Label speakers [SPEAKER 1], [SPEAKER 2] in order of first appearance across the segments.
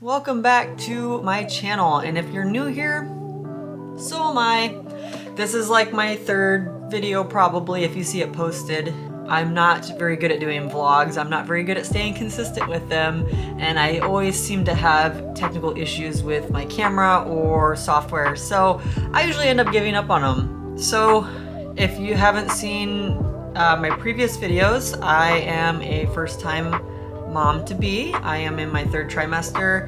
[SPEAKER 1] Welcome back to my channel, and if you're new here, so am I. This is like my third video probably if you see it posted. I'm not very good at doing vlogs. I'm not very good at staying consistent with them, and I always seem to have technical issues with my camera or software, so I usually end up giving up on them. So if you haven't seen my previous videos, I am a first-time mom-to-be. I am in my third trimester,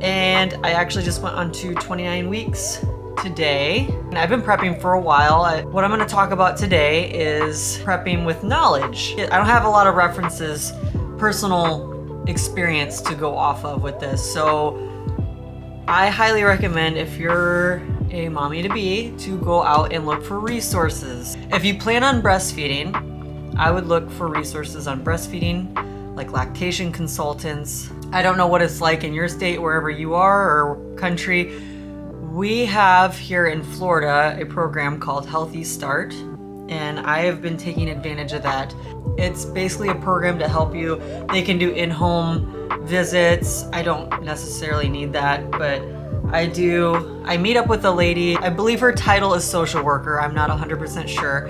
[SPEAKER 1] and I actually just went on to 29 weeks today. And I've been prepping for a while. What I'm going to talk about today is prepping with Knowlege. I don't have a lot of references, personal experience to go off of with this, so I highly recommend, if you're a mommy-to-be, to go out and look for resources. If you plan on breastfeeding, I would look for resources on breastfeeding, like lactation consultants. I don't know what it's like in your state, wherever you are, or country. We have here in Florida a program called Healthy Start, and I have been taking advantage of that. It's basically a program to help you. They can do in-home visits. I don't necessarily need that, but I do. I meet up with a lady. I believe her title is social worker. I'm not 100% sure,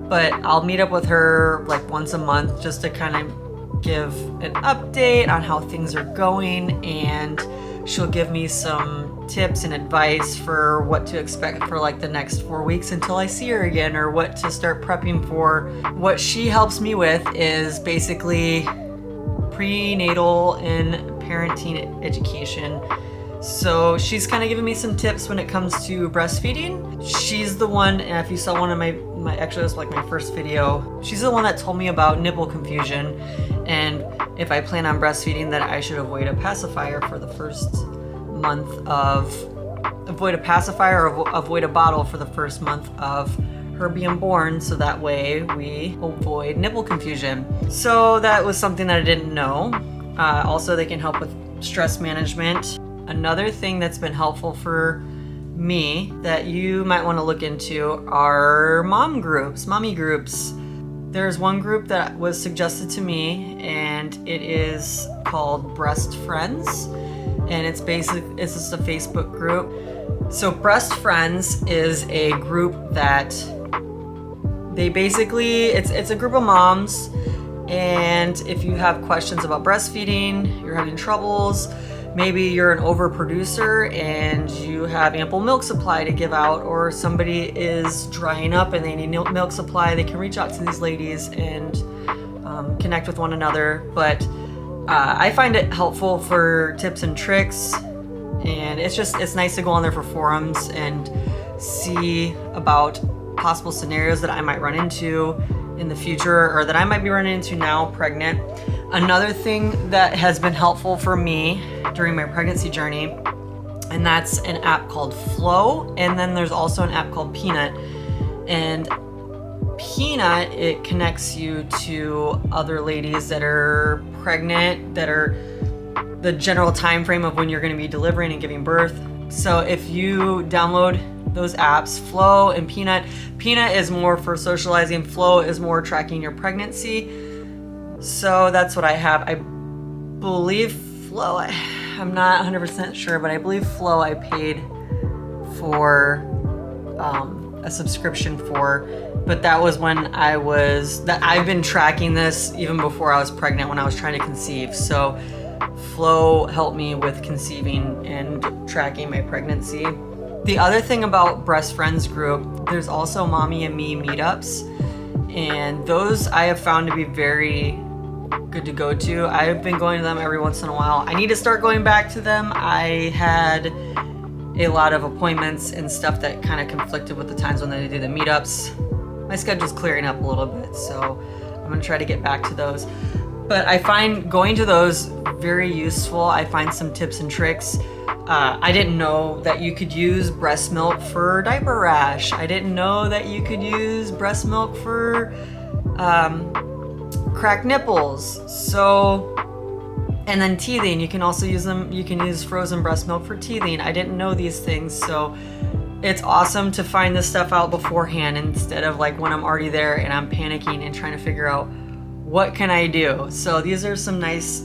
[SPEAKER 1] but I'll meet up with her like once a month just to kind of give an update on how things are going, and she'll give me some tips and advice for what to expect for like the next 4 weeks until I see her again, or what to start prepping for. What she helps me with is basically prenatal and parenting education. So she's kind of giving me some tips when it comes to breastfeeding. She's the one, and if you saw one of my actually it was like my first video, she's the one that told me about nipple confusion, and if I plan on breastfeeding, that I should avoid a pacifier for the first month of, avoid a bottle for the first month of her being born, so that way we avoid nipple confusion. So that was something that I didn't know. Also, they can help with stress management. Another thing that's been helpful for me that you might want to look into are mommy groups. There's one group that was suggested to me, and it is called Breast Friends, and it's just a Facebook group. So Breast Friends is a group that they basically, it's a group of moms, and if you have questions about breastfeeding, you're having troubles, maybe you're an overproducer and you have ample milk supply to give out, or somebody is drying up and they need milk supply, they can reach out to these ladies and connect with one another. But I find it helpful for tips and tricks, and it's nice to go on there for forums and see about possible scenarios that I might run into in the future, or that I might be running into now pregnant. Another thing that has been helpful for me during my pregnancy journey, and that's an app called Flow, and then there's also an app called Peanut. And Peanut, it connects you to other ladies that are pregnant, that are the general time frame of when you're going to be delivering and giving birth. So if you download those apps, Flow and Peanut is more for socializing, Flow is more tracking your pregnancy. So that's what I have. I believe Flow, I'm not 100% sure, but I believe Flow I paid for a subscription for, but that was when I've been tracking this even before I was pregnant, when I was trying to conceive. So Flow helped me with conceiving and tracking my pregnancy. The other thing about Breast Friends group, there's also Mommy and Me meetups, and those I have found to be very good to go to. I've been going to them every once in a while. I need to start going back to them. I had a lot of appointments and stuff that kind of conflicted with the times when they do the meetups. My schedule's clearing up a little bit, so I'm gonna try to get back to those. But I find going to those very useful. I find some tips and tricks. I didn't know that you could use breast milk for diaper rash. I didn't know that you could use breast milk for cracked nipples. So, and then teething, you can also use them. You can use frozen breast milk for teething. I didn't know these things, so it's awesome to find this stuff out beforehand instead of like when I'm already there and I'm panicking and trying to figure out what can I do. So these are some nice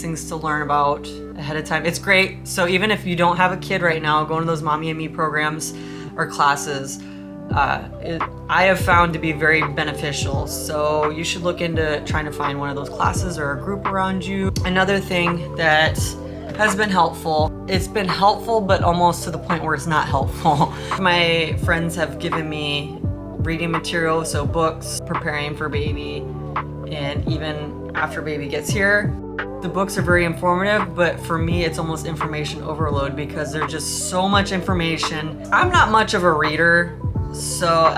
[SPEAKER 1] things to learn about ahead of time. It's great. So even if you don't have a kid right now, going to those Mommy and Me programs or classes, I have found to be very beneficial. So you should look into trying to find one of those classes or a group around you. Another thing that has been helpful, it's been helpful, but almost to the point where it's not helpful. My friends have given me reading material, so books, preparing for baby, and even after baby gets here. The books are very informative, but for me, it's almost information overload because there's just so much information. I'm not much of a reader, so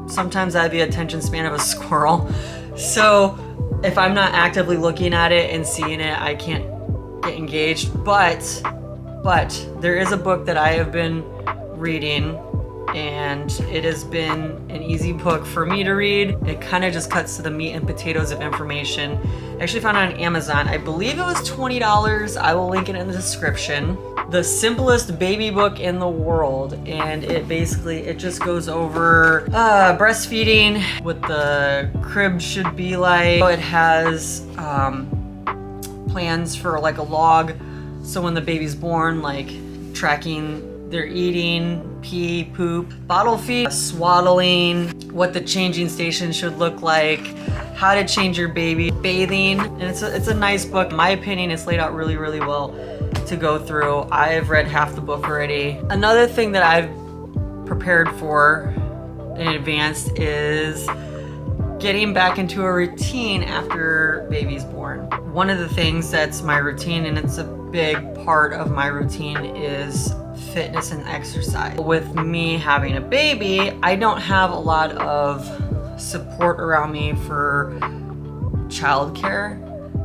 [SPEAKER 1] sometimes I have the attention span of a squirrel. So if I'm not actively looking at it and seeing it, I can't get engaged. But there is a book that I have been reading, and it has been an easy book for me to read. It kind of just cuts to the meat and potatoes of information. I actually found it on Amazon. I believe it was $20. I will link it in the description. The simplest baby book in the world, and it just goes over breastfeeding, what the crib should be like. It has plans for like a log, so when the baby's born, like tracking their eating, pee, poop, bottle feed, swaddling, what the changing station should look like, how to change your baby, bathing, and it's a nice book. In my opinion, it's laid out really, really well to go through. I've read half the book already. Another thing that I've prepared for in advance is getting back into a routine after baby's born. One of the things that's my routine, and it's a big part of my routine, is fitness and exercise. With me having a baby, I don't have a lot of support around me for childcare.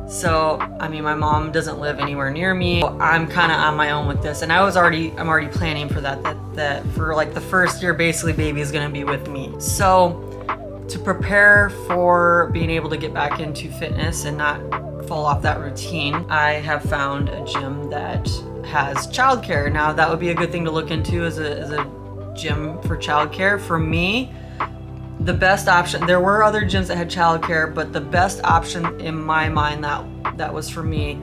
[SPEAKER 1] So, I mean, my mom doesn't live anywhere near me. I'm kind of on my own with this, and I'm already planning for that for like the first year, basically baby is gonna be with me. So, to prepare for being able to get back into fitness and not fall off that routine, I have found a gym that has childcare. Now, that would be a good thing to look into as a gym for childcare. For me, the best option, there were other gyms that had childcare, but the best option in my mind that was for me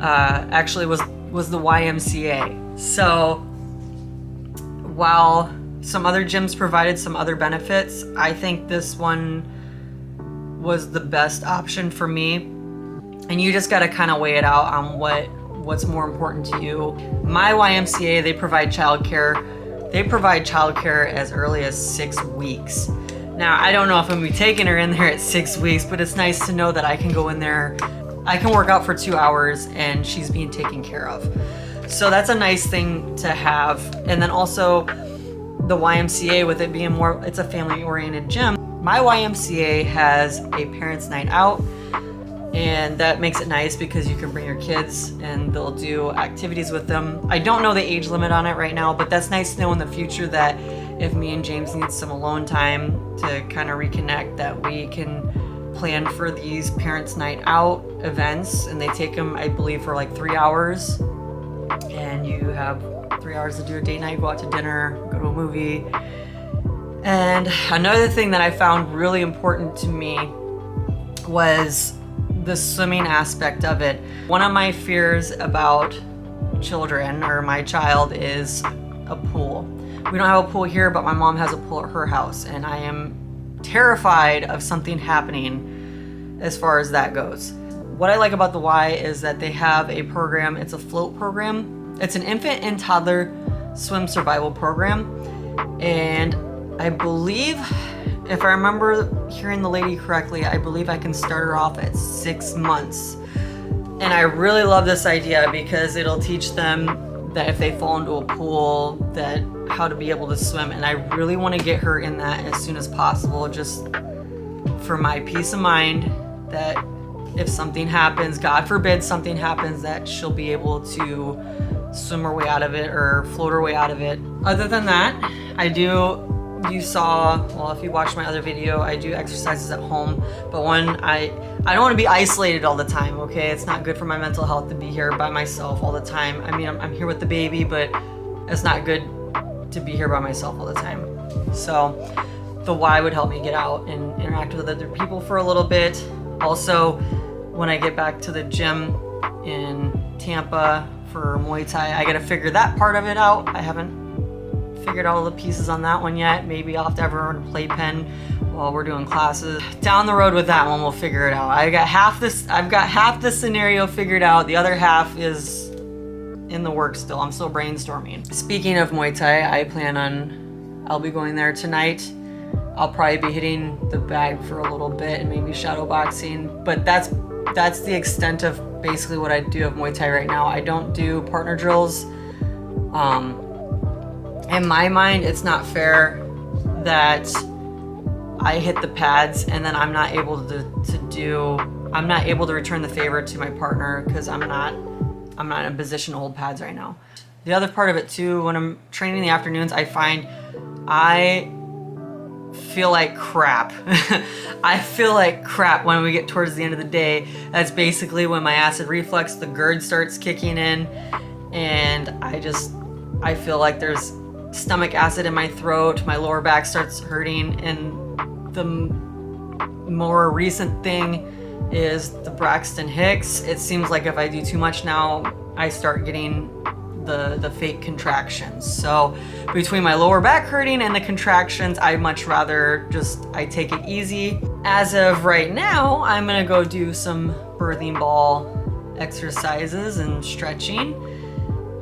[SPEAKER 1] actually was the YMCA. So while some other gyms provided some other benefits, I think this one was the best option for me. And you just gotta kind of weigh it out on what's more important to you. My YMCA, they provide childcare. They provide childcare as early as 6 weeks. Now, I don't know if I'm gonna be taking her in there at 6 weeks, but it's nice to know that I can go in there, I can work out for 2 hours and she's being taken care of. So that's a nice thing to have. And then also the YMCA, with it being more, it's a family-oriented gym. My YMCA has a parents' night out, and that makes it nice because you can bring your kids and they'll do activities with them. I don't know the age limit on it right now, but that's nice to know in the future that if me and James need some alone time to kind of reconnect, that we can plan for these parents' night out events. And they take them, I believe, for like 3 hours. And you have 3 hours to do a date night, go out to dinner, go to a movie. And another thing that I found really important to me was the swimming aspect of it. One of my fears about children, or my child, is a pool. We don't have a pool here, but my mom has a pool at her house, and I am terrified of something happening as far as that goes. What I like about the Y is that they have a program, it's a float program. It's an infant and toddler swim survival program, and I believe, if I remember hearing the lady correctly, I believe I can start her off at 6 months. And I really love this idea because it'll teach them that if they fall into a pool, that how to be able to swim. And I really want to get her in that as soon as possible, just for my peace of mind, that if something happens, God forbid something happens, that she'll be able to swim her way out of it or float her way out of it. Other than that, you saw, well, if you watched my other video, I do exercises at home, but I don't want to be isolated all the time, okay? It's not good for my mental health to be here by myself all the time. I mean, I'm here with the baby, but it's not good to be here by myself all the time. So the Y would help me get out and interact with other people for a little bit. Also, when I get back to the gym in Tampa for Muay Thai. I gotta figure that part of it out. I haven't figured out all the pieces on that one yet. Maybe I'll have to have her in a playpen while we're doing classes. Down the road with that one, we'll figure it out. I've got half the scenario figured out. The other half is in the works still. I'm still brainstorming. Speaking of Muay Thai, I'll be going there tonight. I'll probably be hitting the bag for a little bit and maybe shadow boxing, but that's the extent of basically what I do of Muay Thai right now. I don't do partner drills. In my mind, it's not fair that I hit the pads and then I'm not able to return the favor to my partner because I'm not in a position to hold pads right now. The other part of it too, when I'm training in the afternoons, I find I feel like crap. I feel like crap when we get towards the end of the day. That's basically when my acid reflux, the GERD starts kicking in, and I feel like there's stomach acid in my throat, my lower back starts hurting, and the more recent thing is the Braxton Hicks. It seems like if I do too much now, I start getting the fake contractions. So between my lower back hurting and the contractions, I much rather I take it easy. As of right now, I'm gonna go do some birthing ball exercises and stretching.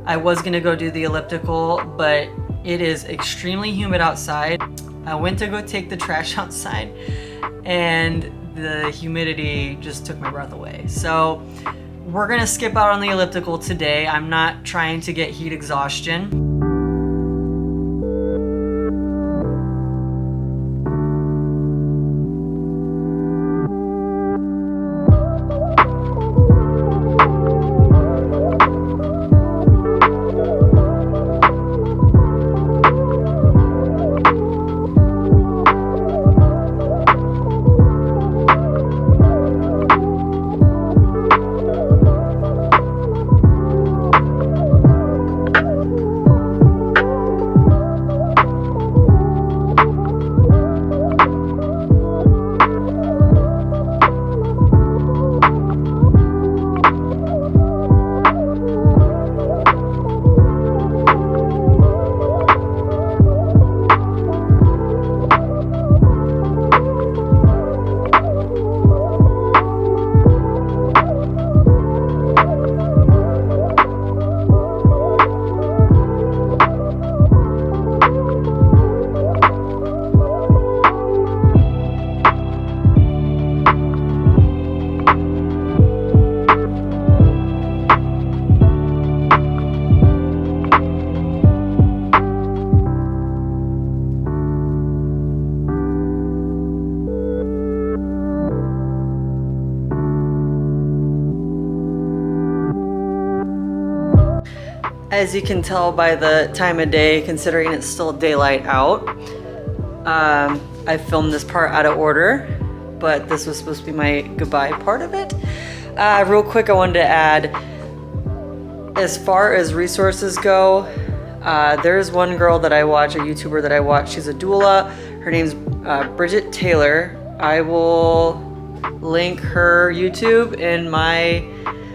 [SPEAKER 1] I was gonna go do the elliptical, but it is extremely humid outside. I went to go take the trash outside and the humidity just took my breath away. So we're gonna skip out on the elliptical today. I'm not trying to get heat exhaustion. As you can tell by the time of day, considering it's still daylight out, I filmed this part out of order, but this was supposed to be my goodbye part of it. Real quick, I wanted to add, as far as resources go, there's one girl that I watch, a YouTuber that I watch, she's a doula. Her name's Bridget Teyler. I will link her YouTube in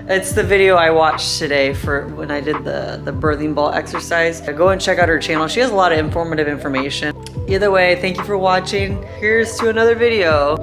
[SPEAKER 1] it's the video I watched today for when I did the birthing ball exercise. Go and check out her channel. She has a lot of informative information. Either way, thank you for watching. Here's to another video.